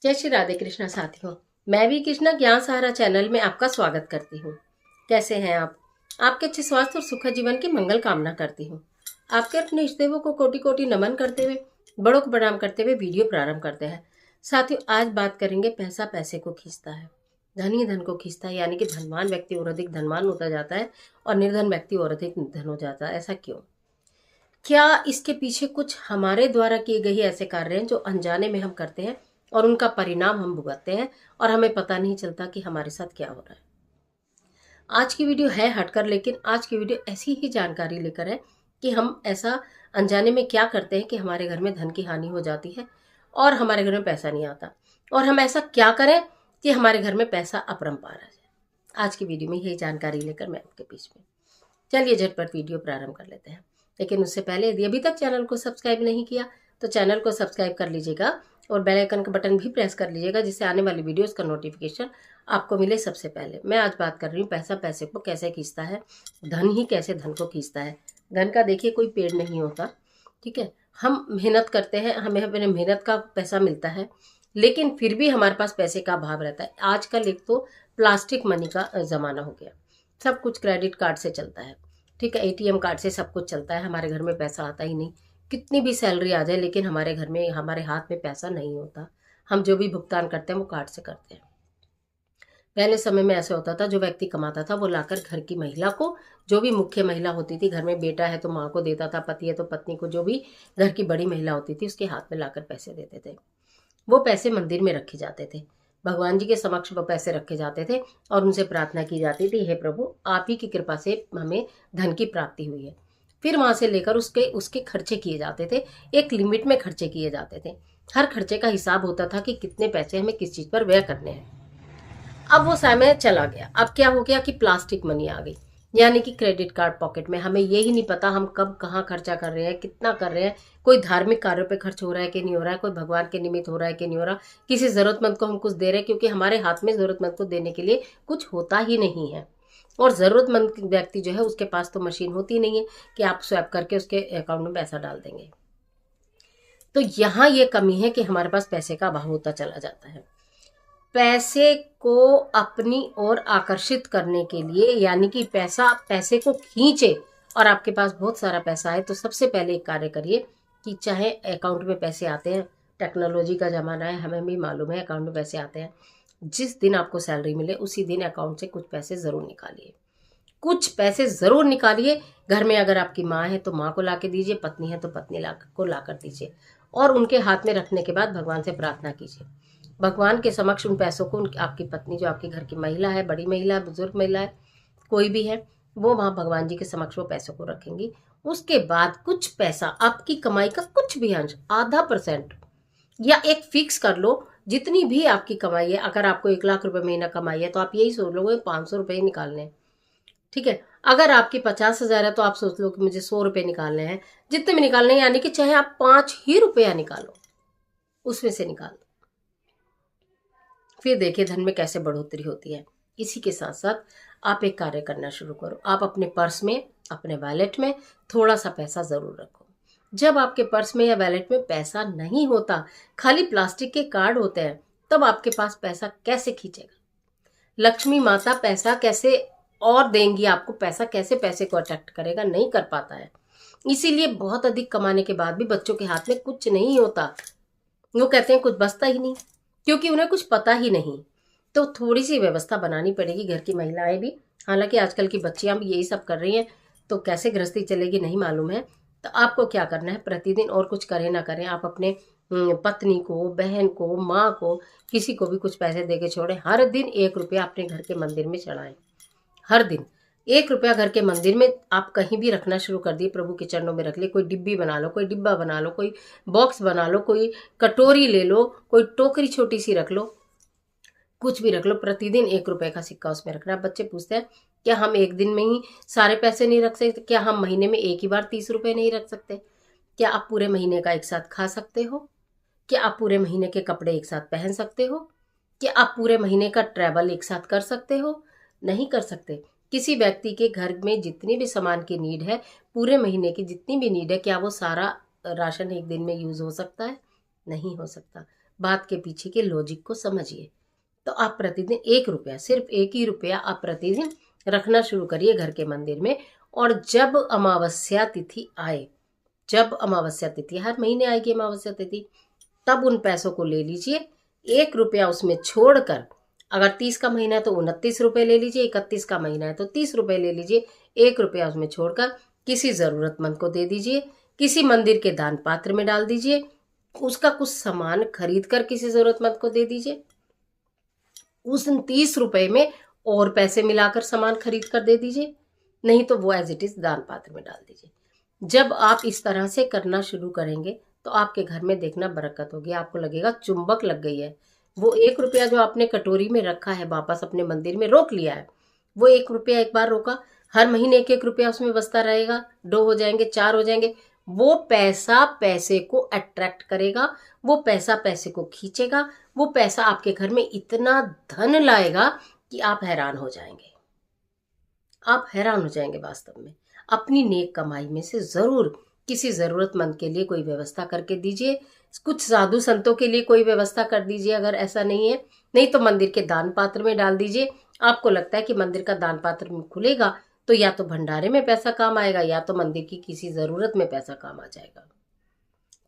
जय श्री राधे कृष्णा साथियों। मैं भी कृष्णा ज्ञान सहारा चैनल में आपका स्वागत करती हूँ। कैसे हैं आप? आपके अच्छे स्वास्थ्य और सुखद जीवन की मंगल कामना करती हूँ। आपके अपने इष्ट देवों को कोटि कोटि नमन करते हुए, बड़ों को प्रणाम करते हुए वीडियो प्रारंभ करते हैं। साथियों, आज बात करेंगे पैसा पैसे को खींचता है, धन ही धन को खींचता है, यानी कि धनवान व्यक्ति और अधिक धनवान होता जाता है और निर्धन व्यक्ति और अधिक निर्धन हो जाता है। ऐसा क्यों? क्या इसके पीछे कुछ हमारे द्वारा किए गए ही ऐसे कार्य हैं जो अनजाने में हम करते हैं और उनका परिणाम हम भुगतते हैं और हमें पता नहीं चलता कि हमारे साथ क्या हो रहा है। आज की वीडियो है हटकर, लेकिन आज की वीडियो ऐसी ही जानकारी लेकर है कि हम ऐसा अनजाने में क्या करते हैं कि हमारे घर में धन की हानि हो जाती है और हमारे घर में पैसा नहीं आता, और हम ऐसा क्या करें कि हमारे घर में पैसा अपरंपार आ जाए। आज की वीडियो में यही जानकारी लेकर मैं आपके बीच में, चलिए झटपट वीडियो प्रारंभ कर लेते हैं। लेकिन उससे पहले यदि अभी तक चैनल को सब्सक्राइब नहीं किया तो चैनल को सब्सक्राइब कर लीजिएगा और बेल आइकन का बटन भी प्रेस कर लीजिएगा, जिससे आने वाली वीडियोस का नोटिफिकेशन आपको मिले सबसे पहले। मैं आज बात कर रही हूँ पैसा पैसे को कैसे खींचता है, धन ही कैसे धन को खींचता है। धन का देखिए कोई पेड़ नहीं होता, ठीक है। हम मेहनत करते हैं, हमें अपने मेहनत का पैसा मिलता है, लेकिन फिर भी हमारे पास पैसे का अभाव रहता है। आजकल एक तो प्लास्टिक मनी का ज़माना हो गया, सब कुछ क्रेडिट कार्ड से चलता है, ठीक है। एटीएम कार्ड से सब कुछ चलता है, हमारे घर में पैसा आता ही नहीं। कितनी भी सैलरी आ जाए लेकिन हमारे घर में, हमारे हाथ में पैसा नहीं होता। हम जो भी भुगतान करते हैं वो कार्ड से करते हैं। पहले समय में ऐसे होता था, जो व्यक्ति कमाता था वो लाकर घर की महिला को, जो भी मुख्य महिला होती थी घर में, बेटा है तो माँ को देता था, पति है तो पत्नी को, जो भी घर की बड़ी महिला होती थी उसके हाथ में लाकर पैसे देते थे। वो पैसे मंदिर में रखे जाते थे, भगवान जी के समक्ष वो पैसे रखे जाते थे और उनसे प्रार्थना की जाती थी, हे प्रभु आप ही की कृपा से हमें धन की प्राप्ति हुई है। फिर वहां से लेकर उसके उसके खर्चे किए जाते थे, एक लिमिट में खर्चे किए जाते थे। हर खर्चे का हिसाब होता था कि कितने पैसे हमें किस चीज पर व्यय करने हैं। अब वो समय चला गया, अब क्या हो गया कि प्लास्टिक मनी आ गई, यानी कि क्रेडिट कार्ड पॉकेट में। हमें यही नहीं पता हम कब कहाँ खर्चा कर रहे हैं, कितना कर रहे हैं। कोई धार्मिक कार्यों पे खर्च हो रहा है कि नहीं हो रहा है, कोई भगवान के निमित्त हो रहा है कि नहीं हो रहा, किसी जरूरतमंद को हम कुछ दे रहे हैं, क्योंकि हमारे हाथ में जरूरतमंद को देने के लिए कुछ होता ही नहीं है। और जरूरतमंद व्यक्ति जो है उसके पास तो मशीन होती नहीं है कि आप स्वैप करके उसके अकाउंट में पैसा डाल देंगे। तो यहाँ ये कमी है कि हमारे पास पैसे का अभाव होता चला जाता है। पैसे को अपनी ओर आकर्षित करने के लिए, यानी कि पैसा पैसे को खींचे और आपके पास बहुत सारा पैसा है, तो सबसे पहले एक कार्य करिए कि चाहे अकाउंट में पैसे आते हैं, टेक्नोलॉजी का ज़माना है, हमें भी मालूम है अकाउंट में पैसे आते हैं। जिस दिन आपको सैलरी मिले उसी दिन अकाउंट से कुछ पैसे ज़रूर निकालिए, कुछ पैसे ज़रूर निकालिए। घर में अगर आपकी माँ है तो माँ को ला के दीजिए, पत्नी है तो पत्नी को ला कर दीजिए, और उनके हाथ में रखने के बाद भगवान से प्रार्थना कीजिए। भगवान के समक्ष उन पैसों को, आपकी पत्नी जो आपके घर की महिला है, बड़ी महिला है, बुजुर्ग महिला है, कोई भी है, वो वहाँ भगवान जी के समक्ष वो पैसों को रखेंगी। उसके बाद कुछ पैसा, आपकी कमाई का कुछ भी अंश, आधा % या एक फिक्स कर लो, जितनी भी आपकी कमाई है। अगर आपको 1 लाख रुपए महीना कमाई है तो आप यही सोच लो 500 रुपये निकालने हैं, ठीक है। अगर आपकी 50,000 है तो आप सोच लो कि मुझे 100 रुपये निकालने हैं, जितने भी निकालने हैं, यानी कि चाहे आप 5 ही रुपया निकालो, उसमें से निकाल दो। फिर देखिए धन में कैसे बढ़ोतरी होती है। इसी के साथ साथ आप एक कार्य करना शुरू करो, आप अपने पर्स में, अपने वॉलेट में थोड़ा सा पैसा ज़रूर रखो। जब आपके पर्स में या वॉलेट में पैसा नहीं होता, खाली प्लास्टिक के कार्ड होते हैं, तब आपके पास पैसा कैसे खींचेगा? लक्ष्मी माता पैसा कैसे और देंगी आपको? पैसा कैसे पैसे को अट्रैक्ट करेगा? नहीं कर पाता है। इसीलिए बहुत अधिक कमाने के बाद भी बच्चों के हाथ में कुछ नहीं होता। वो कहते हैं कुछ बचता ही नहीं, क्योंकि उन्हें कुछ पता ही नहीं। तो थोड़ी सी व्यवस्था बनानी पड़ेगी घर की महिलाएं भी, हालांकि आजकल की बच्चियां भी यही सब कर रही हैं, तो कैसे गृहस्थी चलेगी नहीं मालूम है। तो आपको क्या करना है, प्रतिदिन, और कुछ करें ना करें, आप अपने पत्नी को, बहन को, माँ को, किसी को भी कुछ पैसे दे के छोड़ें। हर दिन 1 रुपया अपने घर के मंदिर में चढ़ाएं। हर दिन 1 रुपया घर के मंदिर में आप कहीं भी रखना शुरू कर दिए, प्रभु के चरणों में रख ले। कोई डिब्बी बना लो, कोई डिब्बा बना लो, कोई बॉक्स बना लो, कोई कटोरी ले लो, कोई टोकरी छोटी सी रख लो, कुछ भी रख लो। प्रतिदिन 1 रुपये का सिक्का उसमें रखना। बच्चे पूछते हैं क्या हम एक दिन में ही सारे पैसे नहीं रख सकते? क्या हम महीने में एक ही बार 30 रुपये नहीं रख सकते? क्या आप पूरे महीने का एक साथ खा सकते हो? क्या आप पूरे महीने के कपड़े एक साथ पहन सकते हो? क्या आप पूरे महीने का ट्रैवल एक साथ कर सकते हो? नहीं कर सकते। किसी व्यक्ति के घर में जितनी भी सामान की नीड है, पूरे महीने की जितनी भी नीड है, क्या वो सारा राशन एक दिन में यूज हो सकता है? नहीं हो सकता। बात के पीछे के लॉजिक को समझिए। तो आप प्रतिदिन 1 रुपया, सिर्फ 1 ही रुपया आप प्रतिदिन रखना शुरू करिए घर के मंदिर में। और जब अमावस्या तिथि आए, जब अमावस्या तिथि, हर महीने आएगी अमावस्या तिथि, तब उन पैसों को ले लीजिए। 1 रुपया उसमें छोड़कर, अगर 30 का महीना है तो 29 रुपये ले लीजिए, 31 का महीना है तो 30 रुपये ले लीजिए। 1 रुपया उसमें छोड़कर किसी ज़रूरतमंद को दे दीजिए, किसी मंदिर के दान पात्र में डाल दीजिए, उसका कुछ सामान खरीद कर किसी ज़रूरतमंद को दे दीजिए। उस 30 रुपये में और पैसे मिलाकर सामान खरीद कर दे दीजिए, नहीं तो वो एज इट इज़ दान पात्र में डाल दीजिए। जब आप इस तरह से करना शुरू करेंगे तो आपके घर में देखना बरकत होगी। आपको लगेगा चुंबक लग गई है। वो 1 रुपया जो आपने कटोरी में रखा है, वापस अपने मंदिर में रोक लिया है, वो 1 रुपया एक बार रोका, हर महीने 1-1 रुपया उसमें बचता रहेगा। 2 हो जाएंगे, 4 हो जाएंगे। वो पैसा पैसे को अट्रैक्ट करेगा, वो पैसा पैसे को खींचेगा, वो पैसा आपके घर में इतना धन लाएगा कि आप हैरान हो जाएंगे। आप हैरान हो जाएंगे वास्तव में। अपनी नेक कमाई में से ज़रूर किसी ज़रूरतमंद के लिए कोई व्यवस्था करके दीजिए। कुछ साधु संतों के लिए कोई व्यवस्था कर दीजिए अगर ऐसा नहीं है, नहीं तो मंदिर के दान पात्र में डाल दीजिए। आपको लगता है कि मंदिर का दान पात्र में खुलेगा तो या तो भंडारे में पैसा काम आएगा या तो मंदिर की किसी ज़रूरत में पैसा काम आ जाएगा।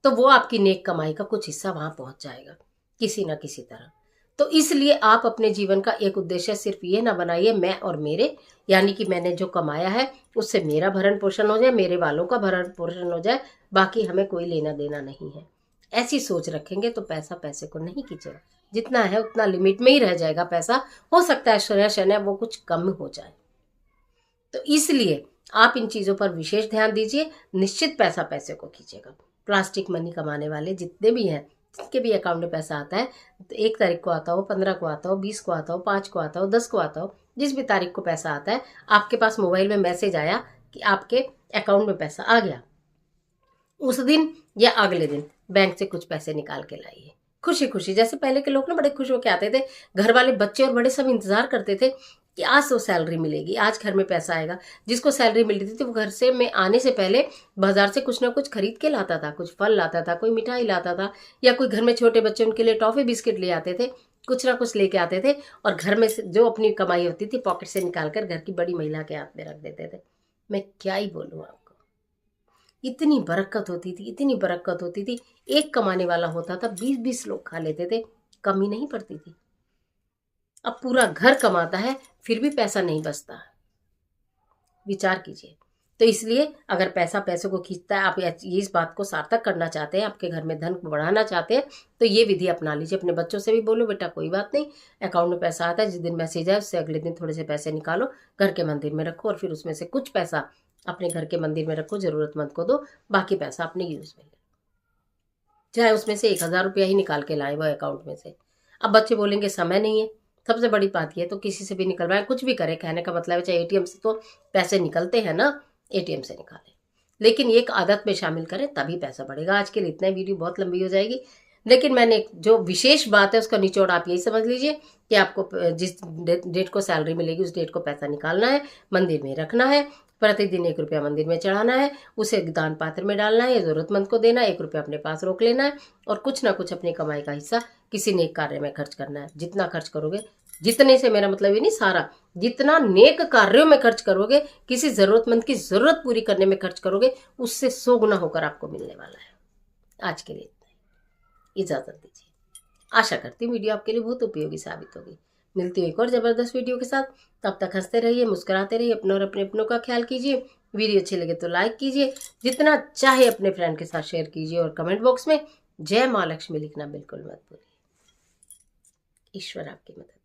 तो वो आपकी नेक कमाई का कुछ हिस्सा वहां पहुंच जाएगा किसी ना किसी तरह। तो इसलिए आप अपने जीवन का एक उद्देश्य सिर्फ ये ना बनाइए मैं और मेरे, यानी कि मैंने जो कमाया है उससे मेरा भरण पोषण हो जाए, मेरे वालों का भरण पोषण हो जाए, बाकी हमें कोई लेना देना नहीं है। ऐसी सोच रखेंगे तो पैसा पैसे को नहीं खींचेगा। जितना है उतना लिमिट में ही रह जाएगा पैसा। हो सकता है शनय शनय वो कुछ कम हो जाए। तो इसलिए आप इन चीज़ों पर विशेष ध्यान दीजिए। निश्चित पैसा पैसे को खींचेगा। प्लास्टिक मनी कमाने वाले जितने भी हैं, जिसके भी अकाउंट में पैसा आता है, तो 1 तारीख को आता हो, 15 को आता हो, 20 को आता हो, 5 को आता हो, 10 को आता हो, जिस भी तारीख को पैसा आता है, आपके पास मोबाइल में मैसेज आया कि आपके अकाउंट में पैसा आ गया, उस दिन या अगले दिन बैंक से कुछ पैसे निकाल के लाइए खुशी खुशी। जैसे पहले के लोग ना बड़े खुश होकर आते थे, घर वाले, बच्चे और बड़े सब इंतजार करते थे कि आज तो सैलरी मिलेगी, आज घर में पैसा आएगा। जिसको सैलरी मिलती थी तो वो घर से में आने से पहले बाजार से कुछ ना कुछ खरीद के लाता था, कुछ फल लाता था, कोई मिठाई लाता था, या कोई घर में छोटे बच्चे उनके लिए टॉफी बिस्किट ले आते थे, कुछ ना कुछ लेके आते थे। और घर में से जो अपनी कमाई होती थी पॉकेट से निकाल कर घर की बड़ी महिला के हाथ में रख देते थे। मैं क्या ही बोलूँ आपको, इतनी बरकत होती थी, इतनी बरकत होती थी। एक कमाने वाला होता था, 20-20 लोग खा लेते थे, कमी नहीं पड़ती थी। अब पूरा घर कमाता है फिर भी पैसा नहीं बचता। विचार कीजिए। तो इसलिए अगर पैसा पैसे को खींचता है, आप इस बात को सार्थक करना चाहते हैं, आपके घर में धन बढ़ाना चाहते हैं, तो ये विधि अपना लीजिए। अपने बच्चों से भी बोलो, बेटा कोई बात नहीं, अकाउंट में पैसा आता है, जिस दिन मैसेज आए उससे अगले दिन थोड़े से पैसे निकालो, घर के मंदिर में रखो, और फिर उसमें से कुछ पैसा अपने घर के मंदिर में रखो, जरूरतमंद को दो, बाकी पैसा अपने यूज में, चाहे उसमें से 1000 रुपया ही निकाल के लाए वो अकाउंट में से। अब बच्चे बोलेंगे समय नहीं है, सबसे बड़ी बात यह है तो किसी से भी निकलवाएं, कुछ भी करें। कहने का मतलब है चाहे एटीएम से तो पैसे निकलते हैं ना, एटीएम से निकालें, लेकिन एक आदत में शामिल करें तभी पैसा बढ़ेगा। आज के लिए इतना, वीडियो बहुत लंबी हो जाएगी, लेकिन मैंने जो विशेष बात है उसका निचोड़ आप यही समझ लीजिए कि आपको जिस डेट को सैलरी मिलेगी उस डेट को पैसा निकालना है, मंदिर में रखना है, प्रतिदिन 1 रुपया मंदिर में चढ़ाना है, उसे दान पात्र में डालना है या जरूरतमंद को देना है, 1 रुपया अपने पास रोक लेना है, और कुछ ना कुछ अपनी कमाई का हिस्सा किसी नेक कार्य में खर्च करना है। जितना खर्च करोगे, जितने से मेरा मतलब ये नहीं सारा, जितना नेक कार्यों में खर्च करोगे, किसी जरूरतमंद की जरूरत पूरी करने में खर्च करोगे, उससे 100 गुना होकर आपको मिलने वाला है। आज के लिए इतना ही, इजाजत दीजिए। आशा करती हूँ वीडियो आपके लिए बहुत उपयोगी साबित होगी। मिलती हुई एक और जबरदस्त वीडियो के साथ, तब तक हंसते रहिए, मुस्कुराते रहिए, अपनों और अपने अपनों का ख्याल कीजिए। वीडियो अच्छी लगे तो लाइक कीजिए, जितना चाहे अपने फ्रेंड के साथ शेयर कीजिए, और कमेंट बॉक्स में जय माँ लक्ष्मी लिखना बिल्कुल मत भूलिए। ईश्वर आपकी मदद